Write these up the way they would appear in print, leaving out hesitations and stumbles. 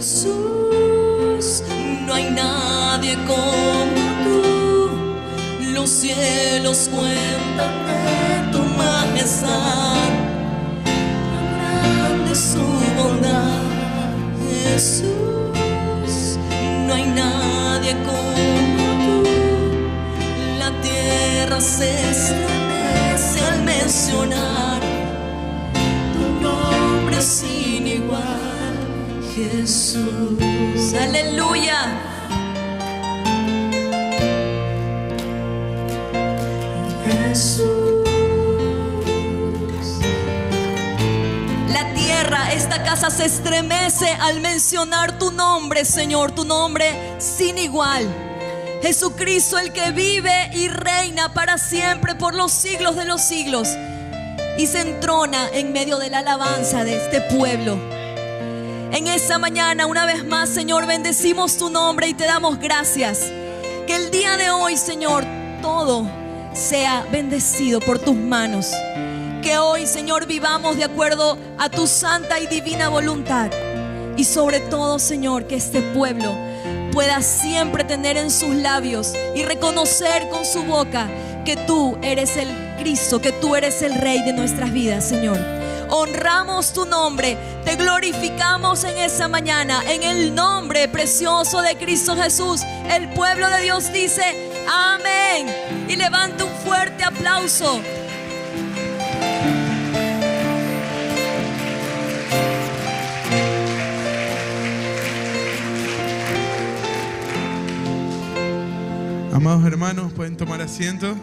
Jesús, no hay nadie como tú. Los cielos cuentan de tu majestad, tan grande es su bondad. Jesús, no hay nadie como tú. La tierra se estremece al mencionar tu nombre sin igual, Jesús. Aleluya. Jesús. La tierra, esta casa se estremece al mencionar tu nombre, Señor, tu nombre sin igual. Jesucristo, el que vive y reina para siempre por los siglos de los siglos, y se entrona en medio de la alabanza de este pueblo. En esta mañana, una vez más, Señor, bendecimos tu nombre y te damos gracias. Que el día de hoy, Señor, todo sea bendecido por tus manos. Que hoy, Señor, vivamos de acuerdo a tu santa y divina voluntad. Y sobre todo, Señor, que este pueblo pueda siempre tener en sus labios y reconocer con su boca que tú eres el Cristo, que tú eres el Rey de nuestras vidas, Señor. Honramos tu nombre, te glorificamos en esta mañana, en el nombre precioso de Cristo Jesús. El pueblo de Dios dice amén, y levanta un fuerte aplauso. Amados hermanos, pueden tomar asiento.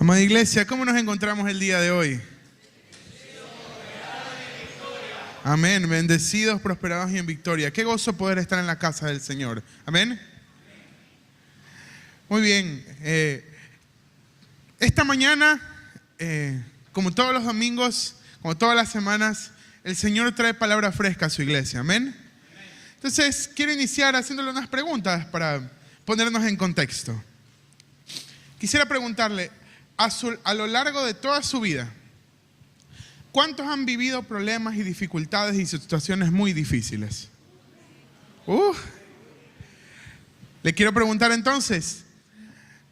Amada iglesia, ¿cómo nos encontramos el día de hoy? Amén, bendecidos, prosperados y en victoria. Qué gozo poder estar en la casa del Señor. Amén. Muy bien, esta mañana, como todos los domingos, como todas las semanas, el Señor trae palabra fresca a su iglesia. Amén. Entonces, quiero iniciar haciéndole unas preguntas para ponernos en contexto. Quisiera preguntarle, a lo largo de toda su vida, ¿cuántos han vivido problemas y dificultades y situaciones muy difíciles? Le quiero preguntar entonces,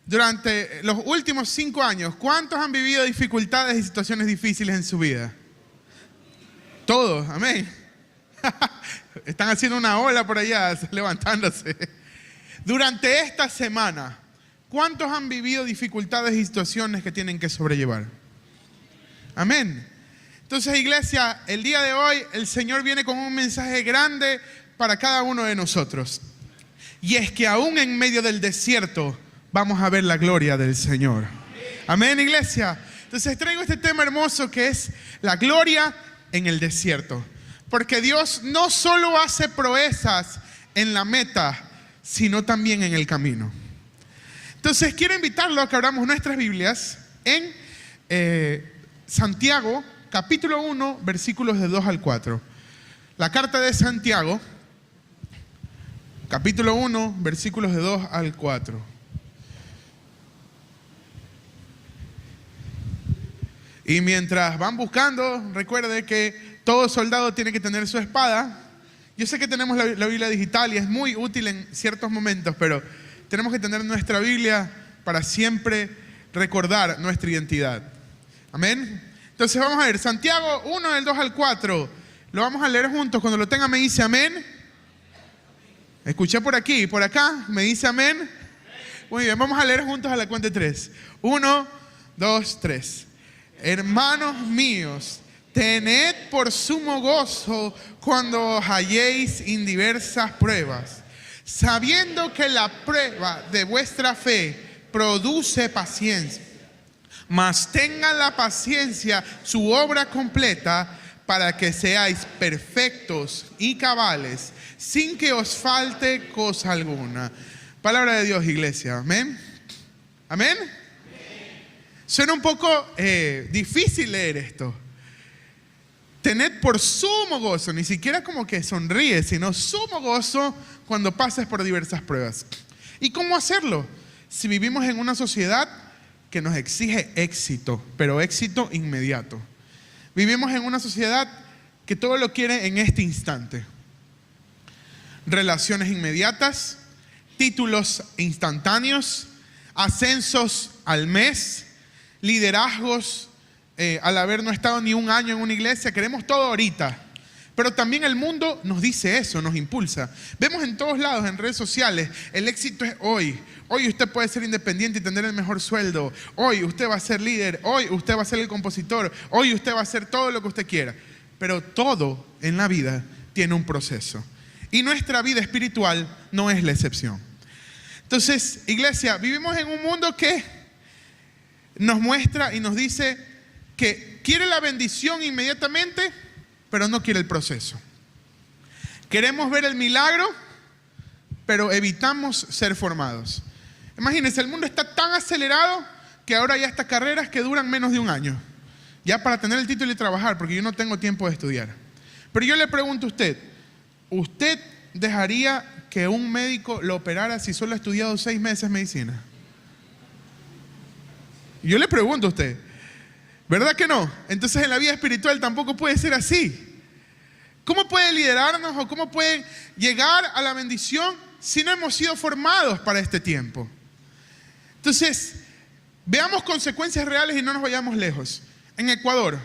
durante los últimos 5 años, ¿cuántos han vivido dificultades y situaciones difíciles en su vida? Todos, amén. Están haciendo una ola por allá, levantándose. Durante esta semana, ¿cuántos han vivido dificultades y situaciones que tienen que sobrellevar? Amén. Entonces, iglesia, el día de hoy el Señor viene con un mensaje grande para cada uno de nosotros. Y es que aún en medio del desierto vamos a ver la gloria del Señor. Amén, iglesia. Entonces traigo este tema hermoso que es la gloria en el desierto. Porque Dios no solo hace proezas en la meta, sino también en el camino. Entonces quiero invitarlo a que abramos nuestras Biblias en Santiago, capítulo 1, versículos de 2 al 4. La carta de Santiago, capítulo 1, versículos de 2 al 4. Y mientras van buscando, recuerde que todo soldado tiene que tener su espada. Yo sé que tenemos la Biblia digital y es muy útil en ciertos momentos, pero tenemos que tener nuestra Biblia para siempre recordar nuestra identidad. Amén. Entonces vamos a ver, Santiago 1, del 2 al 4. Lo vamos a leer juntos. Cuando lo tenga me dice amén. Escuché por aquí y por acá. Me dice amén. Muy bien, vamos a leer juntos a la cuenta de 3. 1, 2, 3. Hermanos míos, tened por sumo gozo cuando os halléis en diversas pruebas, sabiendo que la prueba de vuestra fe produce paciencia. Mas tenga la paciencia su obra completa, para que seáis perfectos y cabales, sin que os falte cosa alguna. Palabra de Dios, iglesia. Amén. Amén. Suena un poco difícil leer esto. tened por sumo gozo, ni siquiera como que sonríe, sino sumo gozo cuando pases por diversas pruebas. ¿Y cómo hacerlo? Si vivimos en una sociedad que nos exige éxito, pero éxito inmediato. Vivimos en una sociedad que todo lo quiere en este instante. Relaciones inmediatas, títulos instantáneos, ascensos al mes, liderazgos al haber no estado ni un año en una iglesia. Queremos todo ahorita. Pero también el mundo nos dice eso, nos impulsa. Vemos en todos lados, en redes sociales, el éxito es hoy. Hoy usted puede ser independiente y tener el mejor sueldo. Hoy usted va a ser líder. Hoy usted va a ser el compositor. Hoy usted va a hacer todo lo que usted quiera. Pero todo en la vida tiene un proceso. Y nuestra vida espiritual no es la excepción. Entonces, iglesia, vivimos en un mundo que nos muestra y nos dice que quiere la bendición inmediatamente, pero no quiere el proceso. Queremos ver el milagro, pero evitamos ser formados. Imagínense, el mundo está tan acelerado que ahora hay hasta carreras que duran menos de un año. Ya para tener el título y trabajar, porque yo no tengo tiempo de estudiar. Pero yo le pregunto a usted, ¿usted dejaría que un médico lo operara si solo ha estudiado 6 meses medicina? Yo le pregunto a usted, ¿verdad que no? Entonces en la vida espiritual tampoco puede ser así. ¿Cómo puede liderarnos o cómo puede llegar a la bendición si no hemos sido formados para este tiempo? Entonces, veamos consecuencias reales y no nos vayamos lejos. En Ecuador,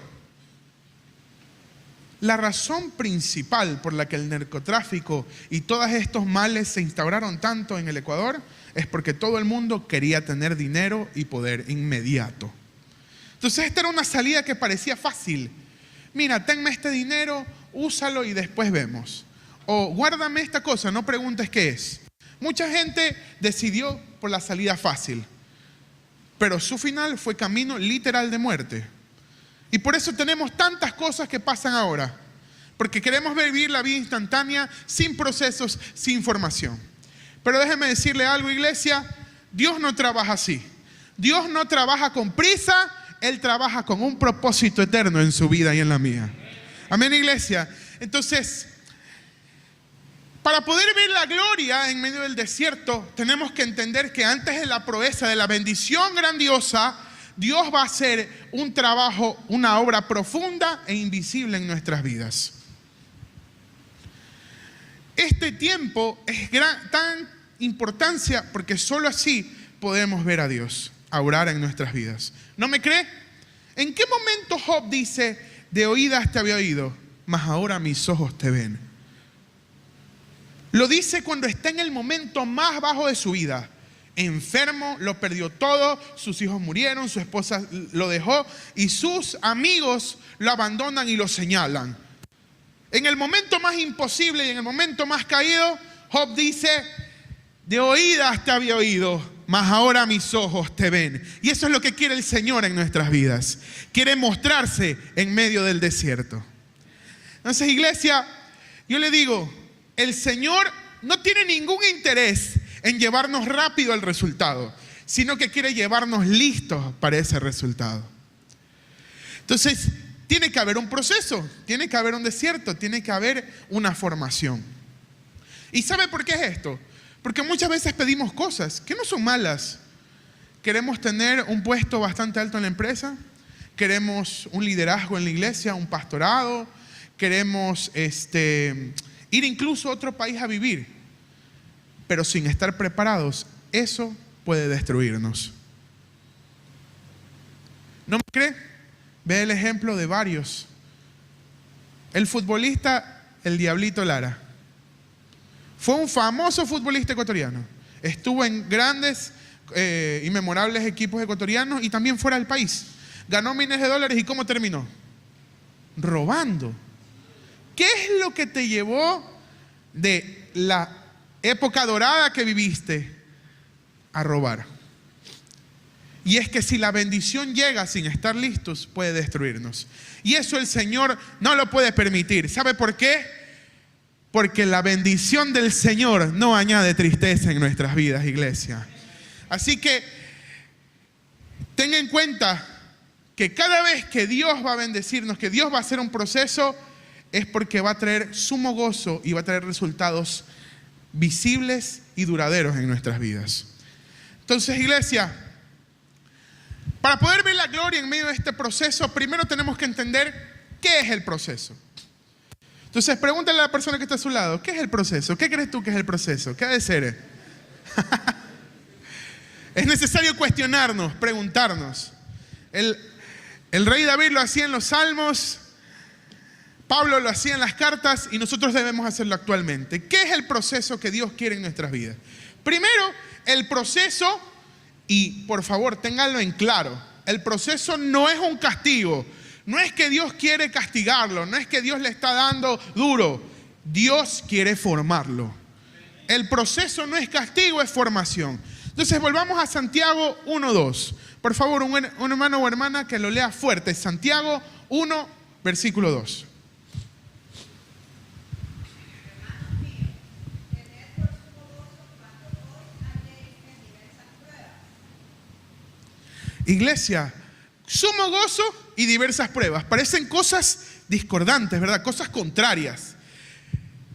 la razón principal por la que el narcotráfico y todos estos males se instauraron tanto en el Ecuador es porque todo el mundo quería tener dinero y poder inmediato. Entonces esta era una salida que parecía fácil. Mira, tenme este dinero, úsalo y después vemos. O guárdame esta cosa, no preguntes qué es. Mucha gente decidió por la salida fácil, pero su final fue camino literal de muerte. Y por eso tenemos tantas cosas que pasan ahora. Porque queremos vivir la vida instantánea, sin procesos, sin formación. Pero déjeme decirle algo, iglesia. Dios no trabaja así. Dios no trabaja con prisa. Él trabaja con un propósito eterno en su vida y en la mía. Amén, iglesia. Entonces, para poder ver la gloria en medio del desierto, tenemos que entender que antes de la proeza, de la bendición grandiosa, Dios va a hacer un trabajo, una obra profunda e invisible en nuestras vidas. Este tiempo es tan importancia porque solo así podemos ver a Dios obrar en nuestras vidas. ¿No me cree? ¿En qué momento Job dice, de oídas te había oído, mas ahora mis ojos te ven? Lo dice cuando está en el momento más bajo de su vida. Enfermo, lo perdió todo, sus hijos murieron, su esposa lo dejó y sus amigos lo abandonan y lo señalan. En el momento más imposible y en el momento más caído, Job dice, de oídas te había oído, mas ahora mis ojos te ven. Y eso es lo que quiere el Señor en nuestras vidas. Quiere mostrarse en medio del desierto. Entonces, iglesia, yo le digo, el Señor no tiene ningún interés en llevarnos rápido al resultado, sino que quiere llevarnos listos para ese resultado. Entonces, tiene que haber un proceso, tiene que haber un desierto, tiene que haber una formación. ¿Y sabe por qué es esto? Porque muchas veces pedimos cosas que no son malas. Queremos tener un puesto bastante alto en la empresa, queremos un liderazgo en la iglesia, un pastorado, queremos ir incluso a otro país a vivir. Pero sin estar preparados, eso puede destruirnos. ¿No me cree? Ve el ejemplo de varios. El futbolista, el Diablito Lara, fue un famoso futbolista ecuatoriano. Estuvo en grandes y memorables equipos ecuatorianos y también fuera del país. Ganó miles de dólares y ¿cómo terminó? Robando. ¿Qué es lo que te llevó de la época dorada que viviste a robar? Y es que si la bendición llega sin estar listos, puede destruirnos. Y eso el Señor no lo puede permitir. ¿Sabe por qué? Porque la bendición del Señor no añade tristeza en nuestras vidas, iglesia. Así que tenga en cuenta que cada vez que Dios va a bendecirnos, que Dios va a hacer un proceso, es porque va a traer sumo gozo y va a traer resultados visibles y duraderos en nuestras vidas. Entonces, iglesia, para poder ver la gloria en medio de este proceso, primero tenemos que entender qué es el proceso. Entonces, pregúntale a la persona que está a su lado, ¿qué es el proceso? ¿Qué crees tú que es el proceso? ¿Qué ha de ser? Es necesario cuestionarnos, preguntarnos. El rey David lo hacía en los salmos, Pablo lo hacía en las cartas y nosotros debemos hacerlo actualmente. ¿Qué es el proceso que Dios quiere en nuestras vidas? Primero, el proceso, y por favor ténganlo en claro, el proceso no es un castigo. No es que Dios quiere castigarlo, no es que Dios le está dando duro. Dios quiere formarlo. El proceso no es castigo, es formación. Entonces volvamos a Santiago 1:2. Por favor, un hermano o hermana que lo lea fuerte. Santiago 1, versículo 2. Iglesia, sumo gozo y diversas pruebas. Parecen cosas discordantes, ¿verdad? Cosas contrarias.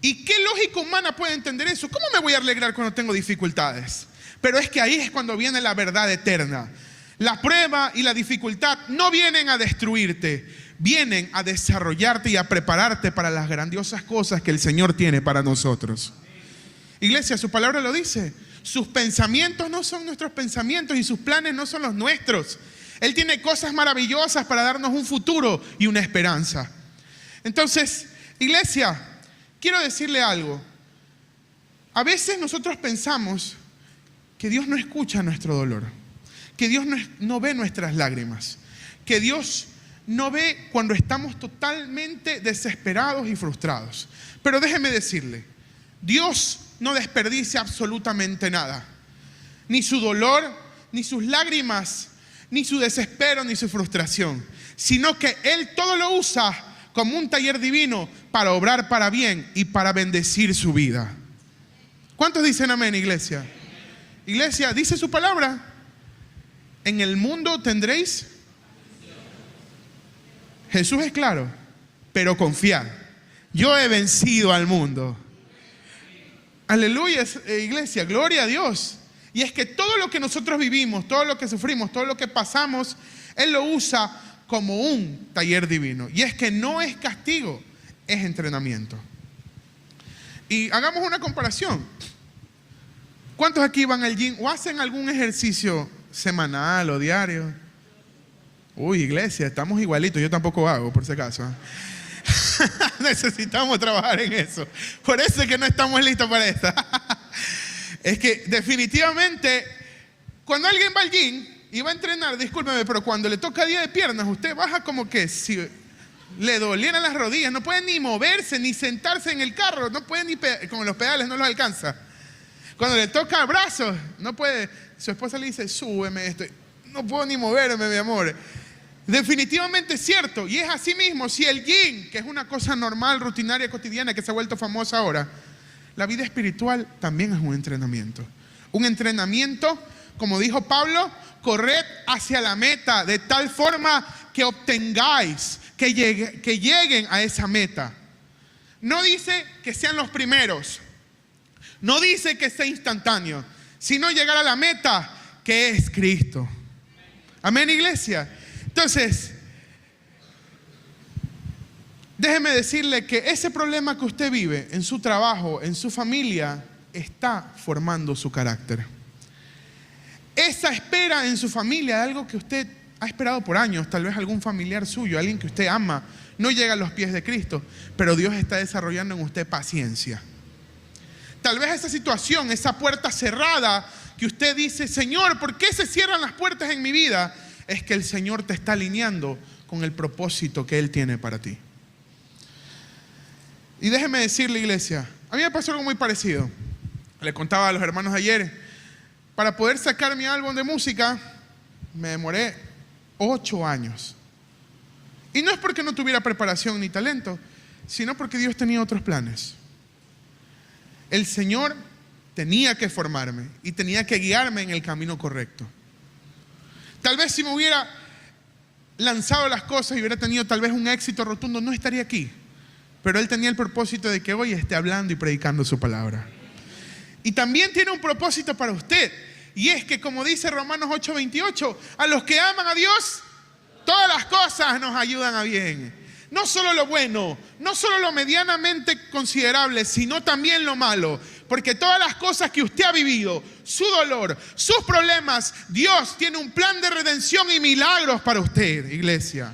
¿Y qué lógica humana puede entender eso? ¿Cómo me voy a alegrar cuando tengo dificultades? Pero es que ahí es cuando viene la verdad eterna. La prueba y la dificultad no vienen a destruirte, vienen a desarrollarte y a prepararte para las grandiosas cosas que el Señor tiene para nosotros. Iglesia, su palabra lo dice. Sus pensamientos no son nuestros pensamientos y sus planes no son los nuestros. Él tiene cosas maravillosas para darnos un futuro y una esperanza. Entonces, iglesia, quiero decirle algo. A veces nosotros pensamos que Dios no escucha nuestro dolor, que Dios no ve nuestras lágrimas, que Dios no ve cuando estamos totalmente desesperados y frustrados. Pero déjeme decirle, Dios no desperdicia absolutamente nada. Ni su dolor, ni sus lágrimas, ni su desespero, ni su frustración. Sino que Él todo lo usa como un taller divino para obrar para bien y para bendecir su vida. ¿Cuántos dicen amén, iglesia? Iglesia, dice su palabra. En el mundo tendréis. Jesús es claro, pero confiad. Yo he vencido al mundo. Aleluya, iglesia, gloria a Dios. Y es que todo lo que nosotros vivimos, todo lo que sufrimos, todo lo que pasamos, Él lo usa como un taller divino. Y es que no es castigo, es entrenamiento. Y hagamos una comparación. ¿Cuántos aquí van al gym o hacen algún ejercicio semanal o diario? Uy, iglesia, estamos igualitos, yo tampoco hago, por si acaso. Necesitamos trabajar en eso. Por eso es que no estamos listos para esta. Es que definitivamente cuando alguien va al gym y va a entrenar, discúlpeme, pero cuando le toca día de piernas, usted baja como que si le dolieran las rodillas, no puede ni moverse, ni sentarse en el carro, no puede ni con los pedales no los alcanza. Cuando le toca brazos, no puede. Su esposa le dice, súbeme esto. No puedo ni moverme, mi amor. Definitivamente es cierto, y es así mismo. Si el gym, que es una cosa normal, rutinaria, cotidiana, que se ha vuelto famosa ahora, la vida espiritual también es un entrenamiento. Un entrenamiento, como dijo Pablo, corred hacia la meta de tal forma que obtengáis, que lleguen a esa meta. No dice que sean los primeros, no dice que sea instantáneo, sino llegar a la meta que es Cristo. Amén, iglesia. Entonces, déjeme decirle que ese problema que usted vive en su trabajo, en su familia, está formando su carácter. Esa espera en su familia de algo que usted ha esperado por años, tal vez algún familiar suyo, alguien que usted ama, no llega a los pies de Cristo, pero Dios está desarrollando en usted paciencia. Tal vez esa situación, esa puerta cerrada que usted dice, Señor, ¿por qué se cierran las puertas en mi vida? Es que el Señor te está alineando con el propósito que Él tiene para ti. Y déjeme decirle, iglesia, a mí me pasó algo muy parecido. Le contaba a los hermanos ayer, para poder sacar mi álbum de música, me demoré 8 años. Y no es porque no tuviera preparación ni talento, sino porque Dios tenía otros planes. El Señor tenía que formarme y tenía que guiarme en el camino correcto. Tal vez si me hubiera lanzado las cosas y hubiera tenido tal vez un éxito rotundo, no estaría aquí. Pero Él tenía el propósito de que hoy esté hablando y predicando su palabra. Y también tiene un propósito para usted. Y es que, como dice Romanos 8:28, a los que aman a Dios, todas las cosas nos ayudan a bien. No solo lo bueno, no solo lo medianamente considerable, sino también lo malo. Porque todas las cosas que usted ha vivido, su dolor, sus problemas, Dios tiene un plan de redención y milagros para usted, iglesia.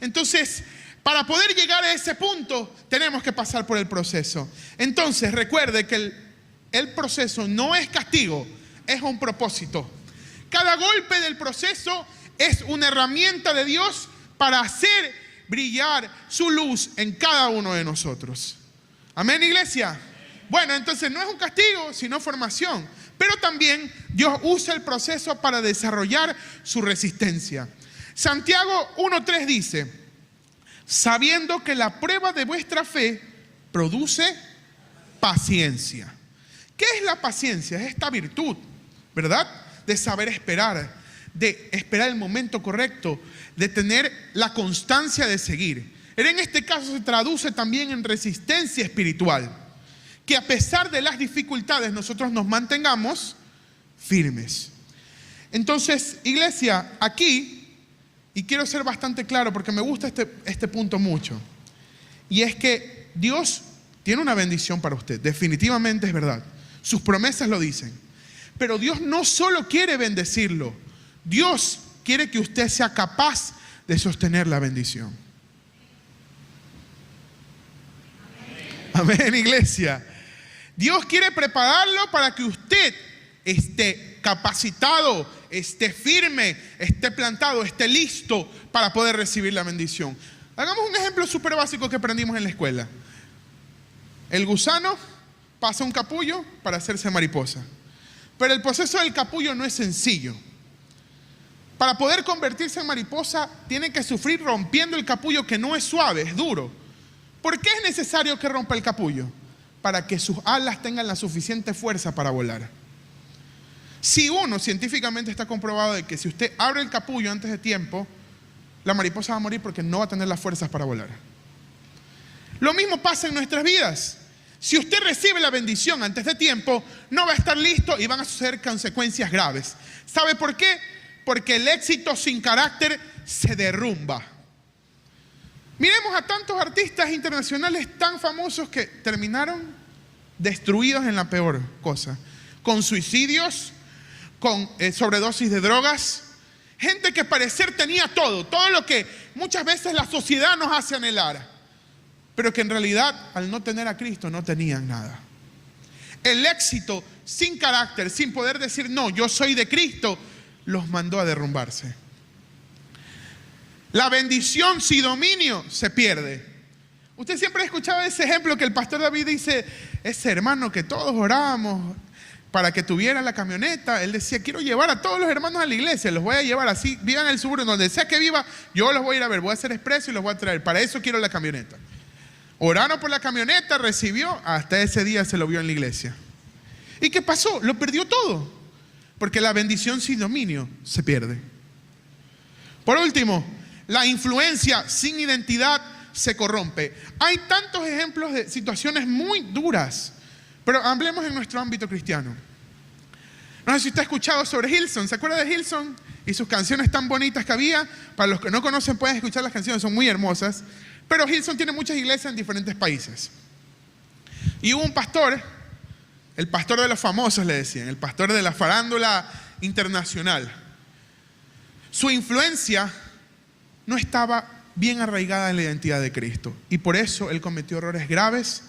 Entonces, para poder llegar a ese punto, tenemos que pasar por el proceso. Entonces, recuerde que el proceso no es castigo, es un propósito. Cada golpe del proceso es una herramienta de Dios para hacer brillar su luz en cada uno de nosotros. Amén, iglesia. Bueno, entonces no es un castigo, sino formación. Pero también Dios usa el proceso para desarrollar su resistencia. Santiago 1:3 dice: sabiendo que la prueba de vuestra fe produce paciencia. ¿Qué es la paciencia? Es esta virtud, ¿verdad? De saber esperar, de esperar el momento correcto, de tener la constancia de seguir. Pero en este caso se traduce también en resistencia espiritual, que a pesar de las dificultades nosotros nos mantengamos firmes. Entonces, iglesia, aquí, y quiero ser bastante claro porque me gusta este punto mucho, y es que Dios tiene una bendición para usted, definitivamente es verdad. Sus promesas lo dicen. Pero Dios no solo quiere bendecirlo, Dios quiere que usted sea capaz de sostener la bendición. Amén, iglesia. Dios quiere prepararlo para que usted esté capacitado, esté firme, esté plantado, esté listo para poder recibir la bendición. Hagamos un ejemplo súper básico que aprendimos en la escuela. El gusano pasa un capullo para hacerse mariposa. Pero el proceso del capullo no es sencillo. Para poder convertirse en mariposa, tiene que sufrir rompiendo el capullo, que no es suave, es duro. ¿Por qué es necesario que rompa el capullo? Para que sus alas tengan la suficiente fuerza para volar. Si uno, científicamente está comprobado de que si usted abre el capullo antes de tiempo, la mariposa va a morir porque no va a tener las fuerzas para volar. Lo mismo pasa en nuestras vidas. Si usted recibe la bendición antes de tiempo, no va a estar listo y van a suceder consecuencias graves. ¿Sabe por qué? Porque el éxito sin carácter se derrumba. Miremos a tantos artistas internacionales tan famosos que terminaron destruidos en la peor cosa. Con suicidios, con sobredosis de drogas. Gente que parecer tenía todo lo que muchas veces la sociedad nos hace anhelar. Pero que en realidad, al no tener a Cristo, no tenían nada. El éxito sin carácter, sin poder decir, no, yo soy de Cristo, los mandó a derrumbarse. La bendición sin dominio se pierde. Usted siempre ha escuchado ese ejemplo que el pastor David dice, ese hermano que todos orábamos para que tuviera la camioneta. Él decía, quiero llevar a todos los hermanos a la iglesia, los voy a llevar así, vivan en el suburbio, donde sea que viva, yo los voy a ir a ver, voy a hacer expreso y los voy a traer. Para eso quiero la camioneta. Oraron por la camioneta, recibió, hasta ese día se lo vio en la iglesia. ¿Y qué pasó? Lo perdió todo. Porque la bendición sin dominio se pierde. Por último, la influencia sin identidad se corrompe. Hay tantos ejemplos de situaciones muy duras, pero hablemos en nuestro ámbito cristiano. No sé si usted ha escuchado sobre Hillsong. ¿Se acuerda de Hillsong? Y sus canciones tan bonitas que había. Para los que no conocen pueden escuchar las canciones, son muy hermosas. Pero Hillsong tiene muchas iglesias en diferentes países. Y hubo un pastor, el pastor de los famosos le decían, el pastor de la farándula internacional. Su influencia no estaba bien arraigada en la identidad de Cristo. Y por eso él cometió errores graves,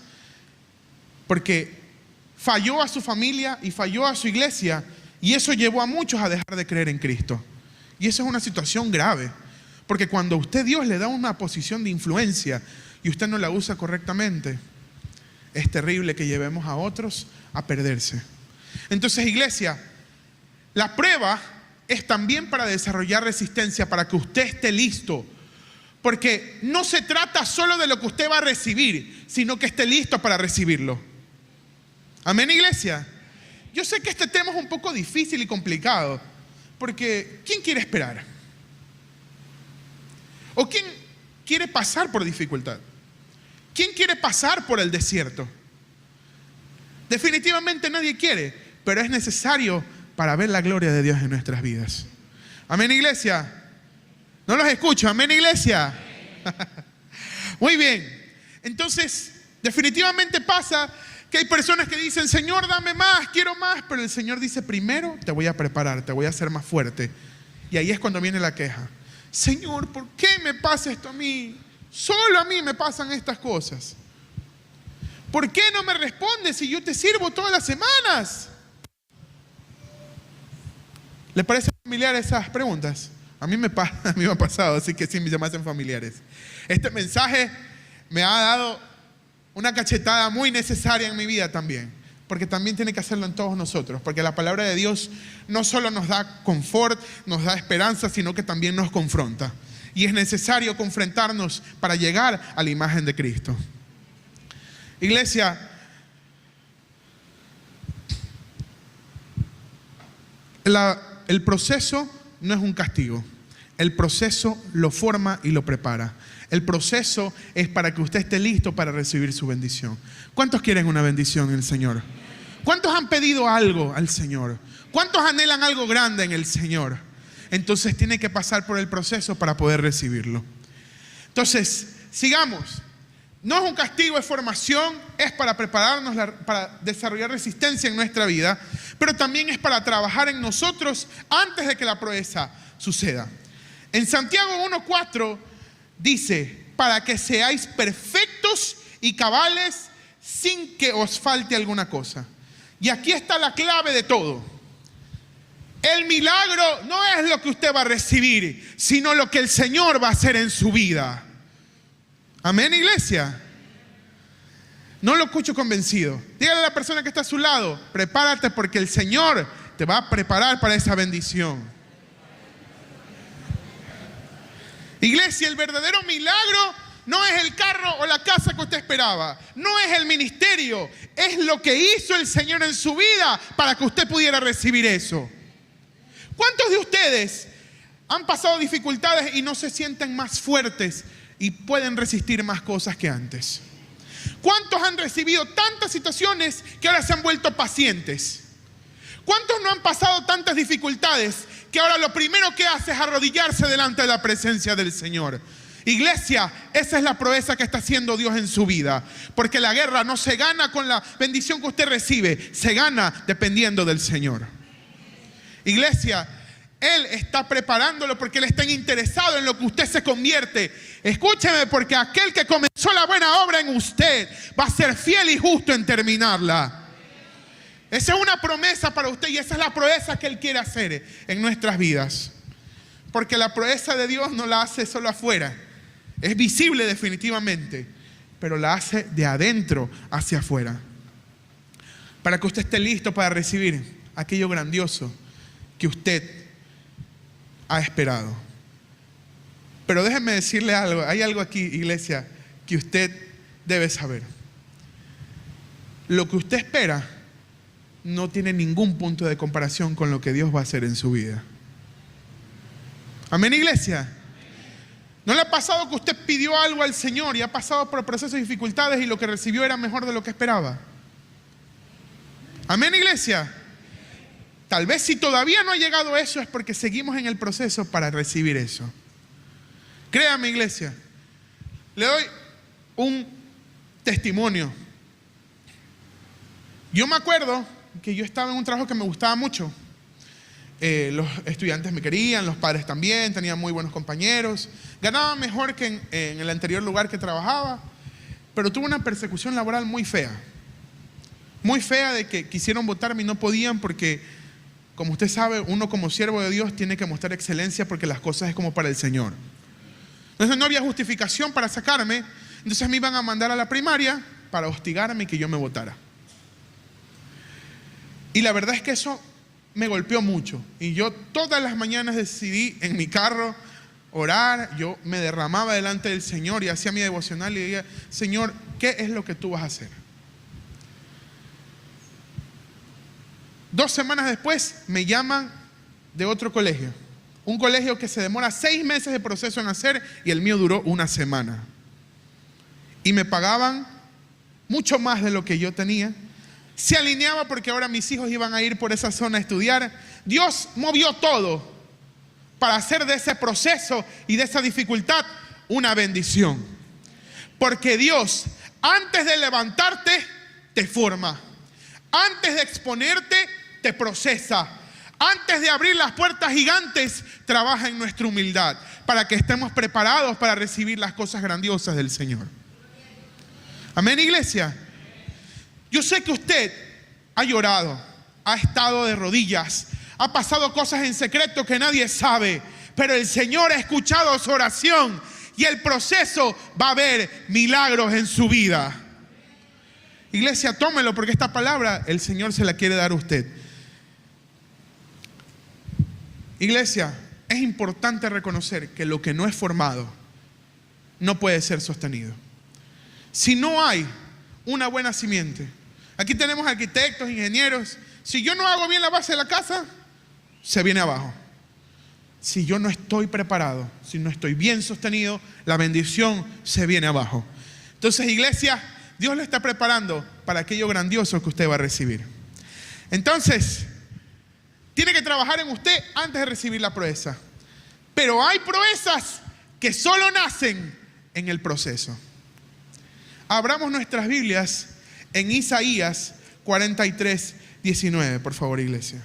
porque falló a su familia y falló a su iglesia. Y eso llevó a muchos a dejar de creer en Cristo. Y eso es una situación grave. Porque cuando usted Dios le da una posición de influencia y usted no la usa correctamente, es terrible que llevemos a otros a perderse. Entonces, iglesia, la prueba es también para desarrollar resistencia, para que usted esté listo. Porque no se trata solo de lo que usted va a recibir, sino que esté listo para recibirlo. Amén, iglesia. Yo sé que este tema es un poco difícil y complicado, porque ¿quién quiere esperar? ¿O quién quiere pasar por dificultad? ¿Quién quiere pasar por el desierto? Definitivamente nadie quiere, pero es necesario para ver la gloria de Dios en nuestras vidas. Amén, iglesia. No los escucho. Amén, iglesia. Muy bien. Entonces, definitivamente pasa que hay personas que dicen, Señor, dame más, quiero más. Pero el Señor dice, primero te voy a preparar, te voy a hacer más fuerte. Y ahí es cuando viene la queja. Señor, ¿por qué me pasa esto a mí? Solo a mí me pasan estas cosas. ¿Por qué no me respondes si yo te sirvo todas las semanas? ¿Le parecen familiares esas preguntas? A mí me ha pasado, así que sí me hacen familiares. Este mensaje me ha dado una cachetada muy necesaria en mi vida también, porque también tiene que hacerlo en todos nosotros, porque la palabra de Dios no solo nos da confort, nos da esperanza, sino que también nos confronta. Y es necesario confrontarnos para llegar a la imagen de Cristo. Iglesia, el proceso no es un castigo. El proceso lo forma y lo prepara. El proceso es para que usted esté listo para recibir su bendición. ¿Cuántos quieren una bendición en el Señor? ¿Cuántos han pedido algo al Señor? ¿Cuántos anhelan algo grande en el Señor? Entonces tiene que pasar por el proceso para poder recibirlo. Entonces, sigamos. No es un castigo, es formación, es para prepararnos, para desarrollar resistencia en nuestra vida, pero también es para trabajar en nosotros antes de que la proeza suceda. En Santiago 1:4 dice, para que seáis perfectos y cabales sin que os falte alguna cosa. Y aquí está la clave de todo. El milagro no es lo que usted va a recibir, sino lo que el Señor va a hacer en su vida. Amén, iglesia. No lo escucho convencido. Dígale a la persona que está a su lado, prepárate porque el Señor te va a preparar para esa bendición. Iglesia, el verdadero milagro no es el carro o la casa que usted esperaba. No es el ministerio. Es lo que hizo el Señor en su vida para que usted pudiera recibir eso. ¿Cuántos de ustedes han pasado dificultades y no se sienten más fuertes y pueden resistir más cosas que antes? ¿Cuántos han recibido tantas situaciones que ahora se han vuelto pacientes? ¿Cuántos no han pasado tantas dificultades que ahora lo primero que hace es arrodillarse delante de la presencia del Señor? Iglesia, esa es la proeza que está haciendo Dios en su vida. Porque la guerra no se gana con la bendición que usted recibe, se gana dependiendo del Señor. Iglesia, Él está preparándolo porque Él está interesado en lo que usted se convierte. Escúcheme, porque aquel que comenzó la buena obra en usted va a ser fiel y justo en terminarla. Esa es una promesa para usted y esa es la proeza que Él quiere hacer en nuestras vidas. Porque la proeza de Dios no la hace solo afuera. Es visible definitivamente, pero la hace de adentro hacia afuera. Para que usted esté listo para recibir aquello grandioso que usted ha esperado. Pero déjenme decirle algo. Hay algo aquí, iglesia, que usted debe saber. Lo que usted espera no tiene ningún punto de comparación con lo que Dios va a hacer en su vida. Amén, iglesia. ¿No le ha pasado que usted pidió algo al Señor y ha pasado por procesos y dificultades y lo que recibió era mejor de lo que esperaba? Amén, iglesia. Tal vez si todavía no ha llegado eso es porque seguimos en el proceso para recibir eso. Créame, iglesia. Le doy un testimonio. Yo me acuerdo que yo estaba en un trabajo que me gustaba mucho. Los estudiantes me querían, los padres también, tenía muy buenos compañeros. Ganaba mejor que en el anterior lugar que trabajaba, pero tuve una persecución laboral muy fea. Muy fea, de que quisieron votarme y no podían porque, como usted sabe, uno como siervo de Dios tiene que mostrar excelencia porque las cosas es como para el Señor. Entonces no había justificación para sacarme, entonces me iban a mandar a la primaria para hostigarme y que yo me votara. Y la verdad es que eso me golpeó mucho. Y yo todas las mañanas decidí en mi carro orar. Yo me derramaba delante del Señor y hacía mi devocional y decía, Señor, ¿qué es lo que tú vas a hacer? 2 semanas después me llaman de otro colegio Un colegio que se demora 6 meses de proceso en hacer y el mío duró 1 semana. Y me pagaban mucho más de lo que yo tenía. Se alineaba porque ahora mis hijos iban a ir por esa zona a estudiar. Dios movió todo para hacer de ese proceso y de esa dificultad una bendición. Porque Dios, antes de levantarte, te forma. Antes de exponerte, te procesa. Antes de abrir las puertas gigantes, trabaja en nuestra humildad para que estemos preparados para recibir las cosas grandiosas del Señor. Amén, iglesia. Yo sé que usted ha llorado, ha estado de rodillas, ha pasado cosas en secreto que nadie sabe, pero el Señor ha escuchado su oración y el proceso va a haber milagros en su vida. Iglesia, tómelo porque esta palabra el Señor se la quiere dar a usted. Iglesia, es importante reconocer que lo que no es formado no puede ser sostenido. Si no hay una buena simiente, aquí tenemos arquitectos, ingenieros. Si yo no hago bien la base de la casa, se viene abajo. Si yo no estoy preparado, si no estoy bien sostenido, la bendición se viene abajo. Entonces, iglesia, Dios lo está preparando para aquello grandioso que usted va a recibir. Entonces, tiene que trabajar en usted antes de recibir la proeza. Pero hay proezas que solo nacen en el proceso. Abramos nuestras Biblias en Isaías 43, 19, por favor, iglesia.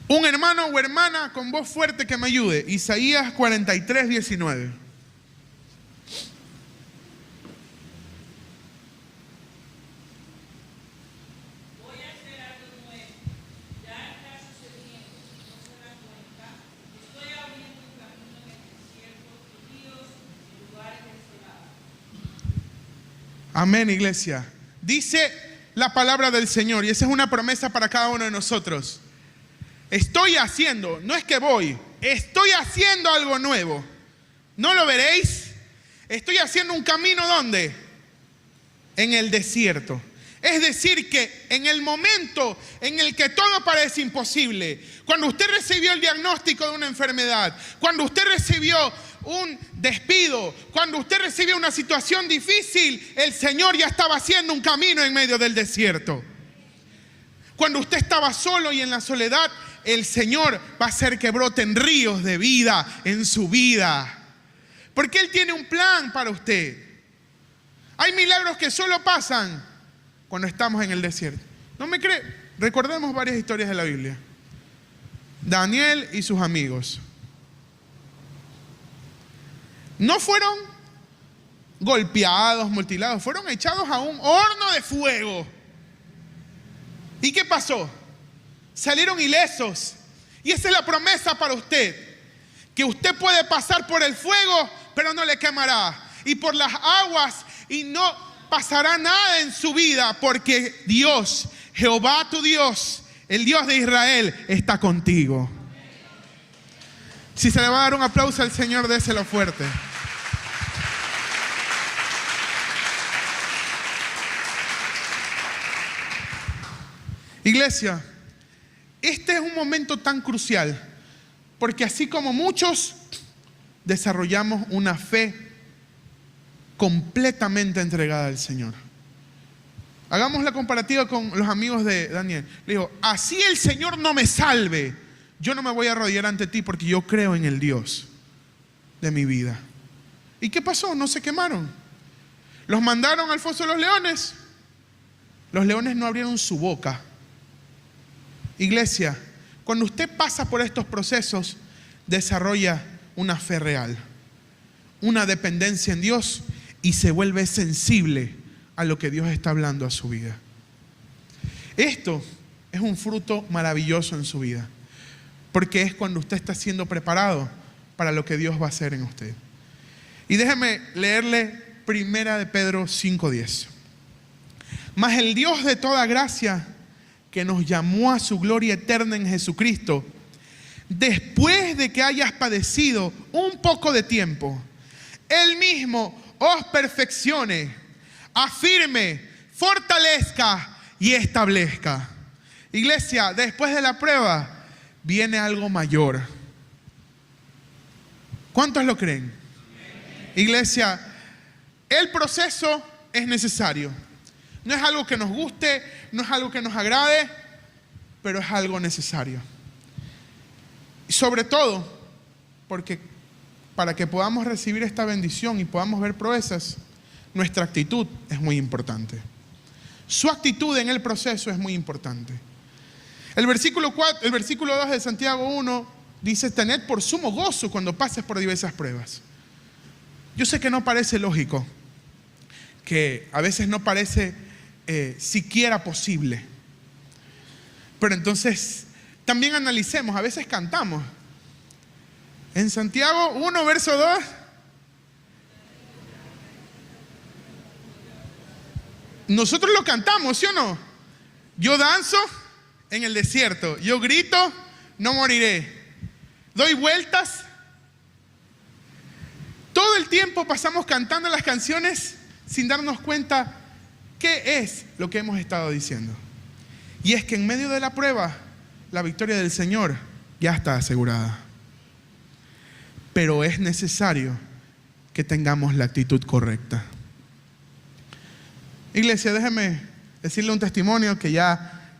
Un hermano o hermana con voz fuerte que me ayude. Isaías 43, 19. Amén, iglesia. Dice la palabra del Señor, y esa es una promesa para cada uno de nosotros. Estoy haciendo, no es que voy, estoy haciendo algo nuevo. ¿No lo veréis? Estoy haciendo un camino, ¿dónde? En el desierto. Es decir que en el momento en el que todo parece imposible, cuando usted recibió el diagnóstico de una enfermedad, cuando usted recibió un despido, cuando usted recibió una situación difícil, el Señor ya estaba haciendo un camino en medio del desierto. Cuando usted estaba solo y en la soledad, el Señor va a hacer que broten ríos de vida en su vida. Porque Él tiene un plan para usted. Hay milagros que solo pasan cuando estamos en el desierto. ¿No me cree? Recordemos varias historias de la Biblia. Daniel y sus amigos no fueron golpeados, mutilados, fueron echados a un horno de fuego. ¿Y qué pasó? Salieron ilesos. Y esa es la promesa para usted, que usted puede pasar por el fuego, pero no le quemará, y por las aguas, y no pasará nada en su vida, porque Dios, Jehová tu Dios, el Dios de Israel, está contigo. Si se le va a dar un aplauso al Señor, déselo fuerte. Iglesia, este es un momento tan crucial, porque así como muchos desarrollamos una fe completamente entregada al Señor. Hagamos la comparativa con los amigos de Daniel. Le digo, así el Señor no me salve, yo no me voy a arrodillar ante ti porque yo creo en el Dios de mi vida. ¿Y qué pasó? No se quemaron. Los mandaron al foso de los leones. Los leones no abrieron su boca. Iglesia, cuando usted pasa por estos procesos, desarrolla una fe real, una dependencia en Dios, y se vuelve sensible a lo que Dios está hablando a su vida. Esto es un fruto maravilloso en su vida, porque es cuando usted está siendo preparado para lo que Dios va a hacer en usted. Y déjeme leerle 1 de Pedro 5:10. Mas el Dios de toda gracia, que nos llamó a su gloria eterna en Jesucristo, después de que hayas padecido un poco de tiempo, Él mismo os perfeccione, afirme, fortalezca y establezca. Iglesia, después de la prueba viene algo mayor. ¿Cuántos lo creen? Iglesia, el proceso es necesario. No es algo que nos guste, no es algo que nos agrade, pero es algo necesario. Y sobre todo, porque para que podamos recibir esta bendición y podamos ver proezas, nuestra actitud es muy importante. Su actitud en el proceso es muy importante. El versículo 2 de Santiago 1 dice: tened por sumo gozo cuando pases por diversas pruebas. Yo sé que no parece lógico, que a veces no parece siquiera posible. Pero entonces también analicemos, a veces cantamos. En Santiago 1, verso 2. Nosotros lo cantamos, ¿sí o no? Yo danzo en el desierto, yo grito, no moriré. Doy vueltas. Todo el tiempo pasamos cantando las canciones sin darnos cuenta qué es lo que hemos estado diciendo. Y es que en medio de la prueba, la victoria del Señor ya está asegurada. Pero es necesario que tengamos la actitud correcta. Iglesia, déjeme decirle un testimonio que ya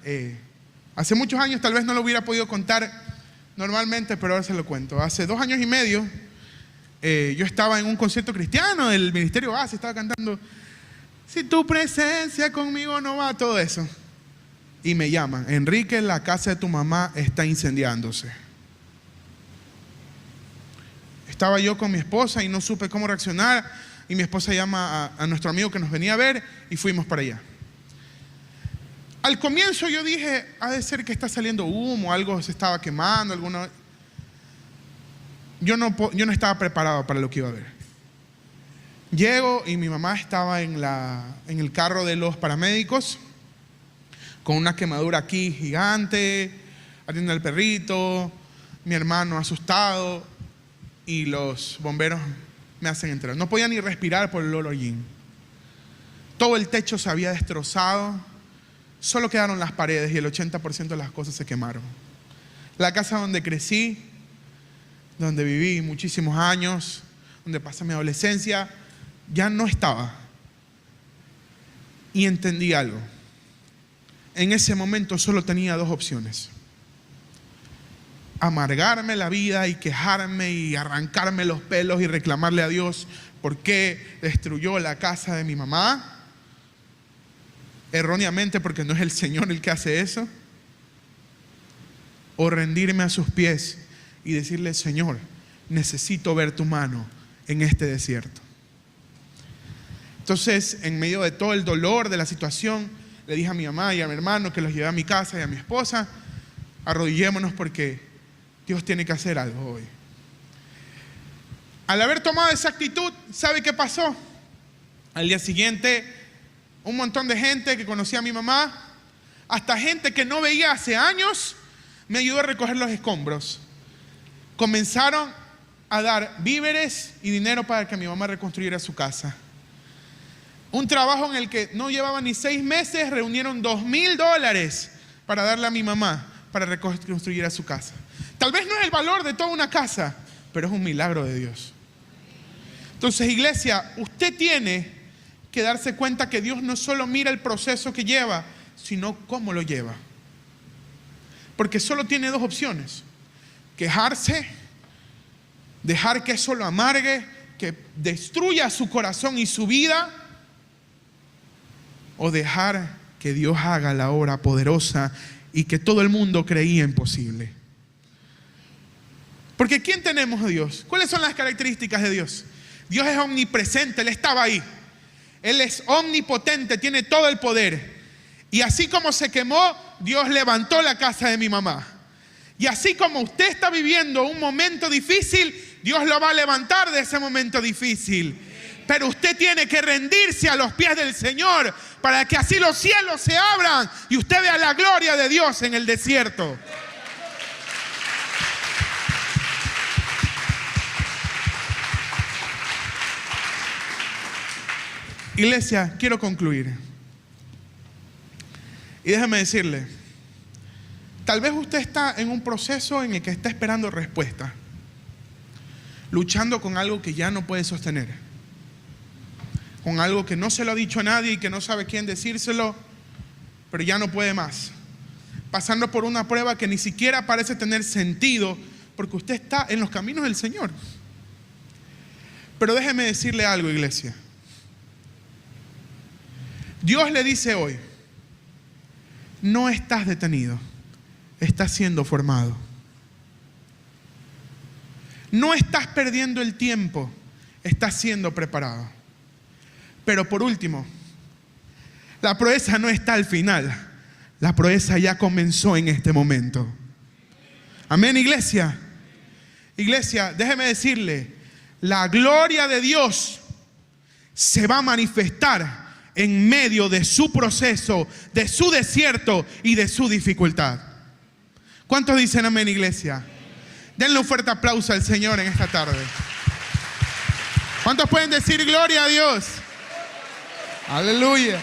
hace muchos años tal vez no lo hubiera podido contar normalmente, pero ahora se lo cuento. Hace 2 años y medio yo estaba en un concierto cristiano del Ministerio Base, estaba cantando "Si tu presencia conmigo no va", todo eso. Y me llaman: Enrique, la casa de tu mamá está incendiándose. Estaba yo con mi esposa y no supe cómo reaccionar. Y mi esposa llama a nuestro amigo que nos venía a ver y fuimos para allá. Al comienzo yo dije: ha de ser que está saliendo humo, algo se estaba quemando, Yo no estaba preparado para lo que iba a ver. Llego y mi mamá estaba en el carro de los paramédicos con una quemadura aquí gigante, atiende al perrito, mi hermano asustado, y los bomberos me hacen entrar. No podía ni respirar por el olor allí. Todo el techo se había destrozado, solo quedaron las paredes y el 80% de las cosas se quemaron. La casa donde crecí, donde viví muchísimos años, donde pasé mi adolescencia, ya no estaba. Y entendí algo. En ese momento solo tenía 2 opciones: amargarme la vida y quejarme y arrancarme los pelos y reclamarle a Dios por qué destruyó la casa de mi mamá, erróneamente, porque no es el Señor el que hace eso, o rendirme a sus pies y decirle: Señor, necesito ver tu mano en este desierto. Entonces, en medio de todo el dolor de la situación, le dije a mi mamá y a mi hermano, que los llevé a mi casa, y a mi esposa: arrodillémonos porque Dios tiene que hacer algo hoy. Al haber tomado esa actitud, ¿sabe qué pasó? Al día siguiente, un montón de gente que conocía a mi mamá, hasta gente que no veía hace años, me ayudó a recoger los escombros. Comenzaron a dar víveres y dinero para que mi mamá reconstruyera su casa. Un trabajo en el que no llevaba ni 6 meses, reunieron $2,000 para darle a mi mamá para reconstruir su casa. Tal vez no es el valor de toda una casa, pero es un milagro de Dios. Entonces, iglesia, usted tiene que darse cuenta que Dios no solo mira el proceso que lleva, sino cómo lo lleva. Porque solo tiene 2 opciones: quejarse, dejar que eso lo amargue, que destruya su corazón y su vida, o dejar que Dios haga la obra poderosa y que todo el mundo creía imposible. Porque ¿quién tenemos a Dios? ¿Cuáles son las características de Dios? Dios es omnipresente, Él estaba ahí. Él es omnipotente, tiene todo el poder. Y así como se quemó, Dios levantó la casa de mi mamá. Y así como usted está viviendo un momento difícil, Dios lo va a levantar de ese momento difícil. Pero usted tiene que rendirse a los pies del Señor para que así los cielos se abran y usted vea la gloria de Dios en el desierto. Iglesia, quiero concluir. Y déjame decirle, Tal vez usted está en un proceso en el que está esperando respuesta, luchando con algo que ya no puede sostener, con algo que no se lo ha dicho a nadie y que no sabe quién decírselo, pero ya no puede más, pasando por una prueba que ni siquiera parece tener sentido, porque usted está en los caminos del Señor. Pero déjeme decirle algo, iglesia. Dios le dice hoy: no estás detenido, estás siendo formado. No estás perdiendo el tiempo, estás siendo preparado. Pero por último, la proeza no está al final, la proeza ya comenzó en este momento. Amén, iglesia. Iglesia, déjeme decirle, la gloria de Dios se va a manifestar en medio de su proceso, de su desierto y de su dificultad. ¿Cuántos dicen amén, iglesia? Denle un fuerte aplauso al Señor en esta tarde. ¿Cuántos pueden decir gloria a Dios? Aleluya.